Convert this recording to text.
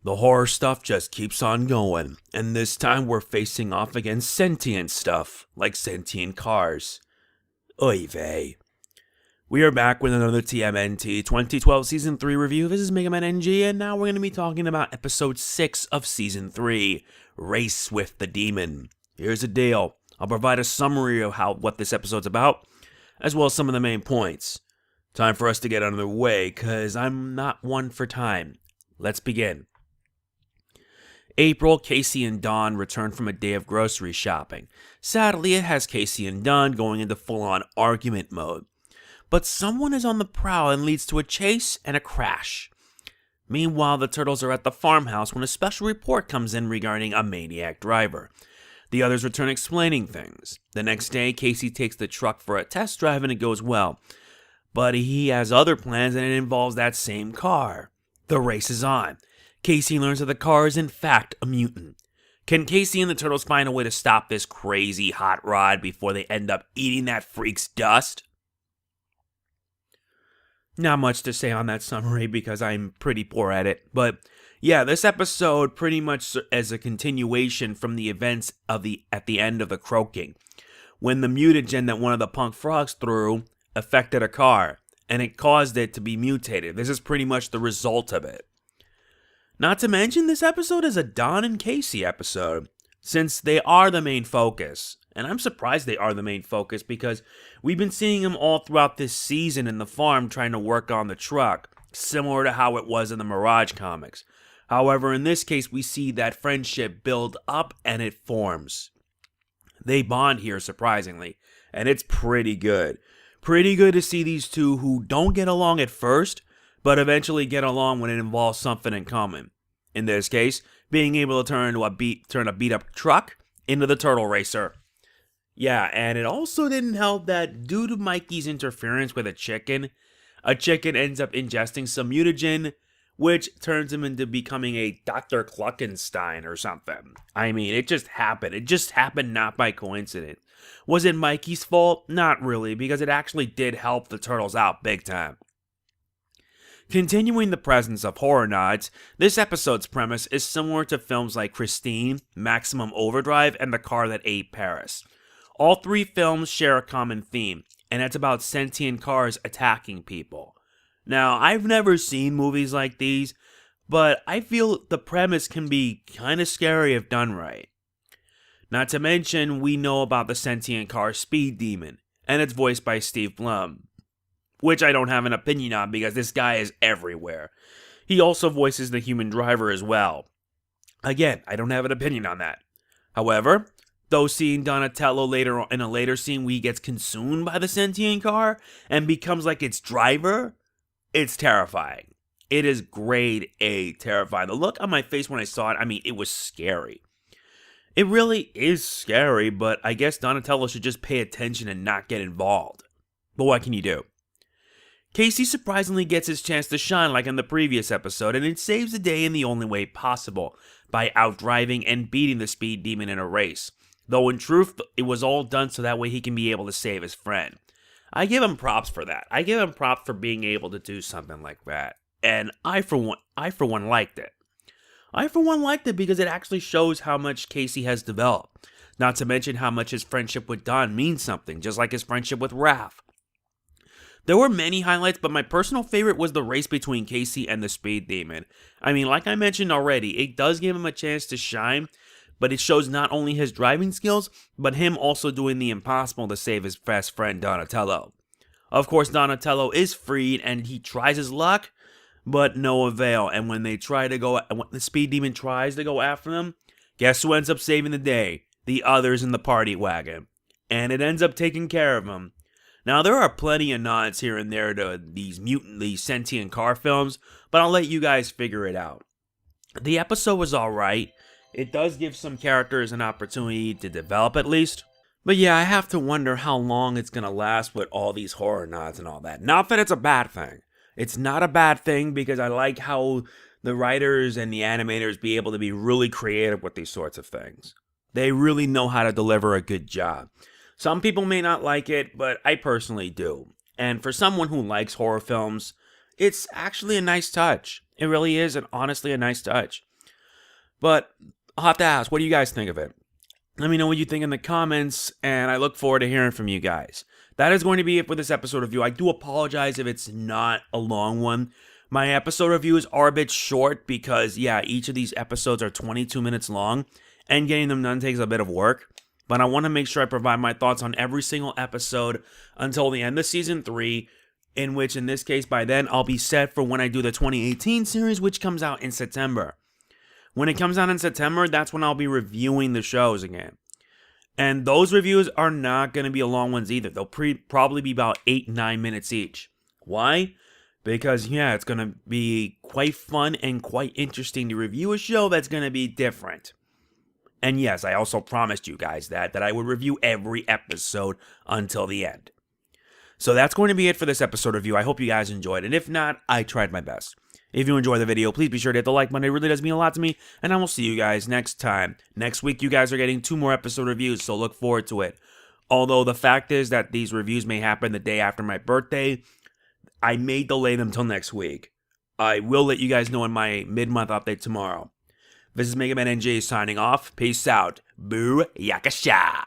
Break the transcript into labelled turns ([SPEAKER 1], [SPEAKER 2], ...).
[SPEAKER 1] The horror stuff just keeps on going, and this time we're facing off against sentient stuff, like sentient cars. Oy vey. We are back with another TMNT 2012 Season 3 review. This is Mega Man NG, and now we're going to be talking about Episode 6 of Season 3, Race with the Demon. Here's the deal. I'll provide a summary of what this episode's about, as well as some of the main points. Time for us to get underway, because I'm not one for time. Let's begin. April, Casey, and Dawn return from a day of grocery shopping. Sadly, it has Casey and Dawn going into full-on argument mode. But someone is on the prowl and leads to a chase and a crash. Meanwhile, the Turtles are at the farmhouse when a special report comes in regarding a maniac driver. The others return explaining things. The next day, Casey takes the truck for a test drive and it goes well. But he has other plans and it involves that same car. The race is on. Casey learns that the car is in fact a mutant. Can Casey and the Turtles find a way to stop this crazy hot rod before they end up eating that freak's dust? Not much to say on that summary because I'm pretty poor at it, but yeah, this episode pretty much as a continuation from the events of at the end of the croaking, when the mutagen that one of the punk frogs threw affected a car, and it caused it to be mutated. This is pretty much the result of it. Not to mention, this episode is a Dawn and Casey episode, since they are the main focus. And I'm surprised they are the main focus because we've been seeing them all throughout this season in the farm trying to work on the truck, similar to how it was in the Mirage comics. However, in this case, we see that friendship build up and it forms. They bond here, surprisingly, and it's pretty good. Pretty good to see these two who don't get along at first, but eventually get along when it involves something in common. In this case, being able to turn a beat-up truck into the Turtle Racer. Yeah, and it also didn't help that due to Mikey's interference with a chicken ends up ingesting some mutagen, which turns him into becoming a Dr. Cluckenstein or something. I mean, it just happened. It just happened not by coincidence. Was it Mikey's fault? Not really, because it actually did help the Turtles out big time. Continuing the presence of horror nods, this episode's premise is similar to films like Christine, Maximum Overdrive, and The Car That Ate Paris. All three films share a common theme, and it's about sentient cars attacking people. Now, I've never seen movies like these, but I feel the premise can be kind of scary if done right. Not to mention, we know about the sentient car Speed Demon, and it's voiced by Steve Blum, which I don't have an opinion on because this guy is everywhere. He also voices the human driver as well. Again, I don't have an opinion on that. However, though seeing Donatello later in a later scene where he gets consumed by the sentient car and becomes like its driver, it's terrifying. It is grade A terrifying. The look on my face when I saw it, I mean, it was scary. It really is scary, but I guess Donatello should just pay attention and not get involved. But what can you do? Casey surprisingly gets his chance to shine like in the previous episode, and it saves the day in the only way possible, by outdriving and beating the Speed Demon in a race. Though in truth, it was all done so that way he can be able to save his friend. I give him props for that. I give him props for being able to do something like that. And I for one liked it. I for one liked it because it actually shows how much Casey has developed. Not to mention how much his friendship with Don means something, just like his friendship with Raph. There were many highlights, but my personal favorite was the race between Casey and the Speed Demon. I mean, like I mentioned already, it does give him a chance to shine, but it shows not only his driving skills, but him also doing the impossible to save his best friend Donatello. Of course, Donatello is freed and he tries his luck, but no avail. And when the Speed Demon tries to go after them, guess who ends up saving the day? The others in the party wagon. And it ends up taking care of him. Now, there are plenty of nods here and there to these sentient car films, but I'll let you guys figure it out. The episode was alright. It does give some characters an opportunity to develop at least. But yeah, I have to wonder how long it's going to last with all these horror nods and all that. Not that it's a bad thing. It's not a bad thing because I like how the writers and the animators be able to be really creative with these sorts of things. They really know how to deliver a good job. Some people may not like it, but I personally do. And for someone who likes horror films, it's actually a nice touch. It really is honestly a nice touch. But I'll have to ask, what do you guys think of it? Let me know what you think in the comments, and I look forward to hearing from you guys. That is going to be it for this episode review. I do apologize if it's not a long one. My episode reviews are a bit short because, yeah, each of these episodes are 22 minutes long, and getting them done takes a bit of work. But I want to make sure I provide my thoughts on every single episode until the end of Season 3, in which, in this case, by then, I'll be set for when I do the 2018 series, which comes out in September. When it comes out in September, that's when I'll be reviewing the shows again. And those reviews are not going to be long ones either. They'll probably be about 8-9 minutes each. Why? Because, yeah, it's going to be quite fun and quite interesting to review a show that's going to be different. And yes, I also promised you guys that I would review every episode until the end. So that's going to be it for this episode review. I hope you guys enjoyed it. If not, I tried my best. If you enjoyed the video, please be sure to hit the like button. It really does mean a lot to me, and I will see you guys next time. Next week, you guys are getting 2 more episode reviews, so look forward to it. Although the fact is that these reviews may happen the day after my birthday, I may delay them till next week. I will let you guys know in my mid-month update tomorrow. This is Mega Man NJ signing off. Peace out. Boo Yakasha.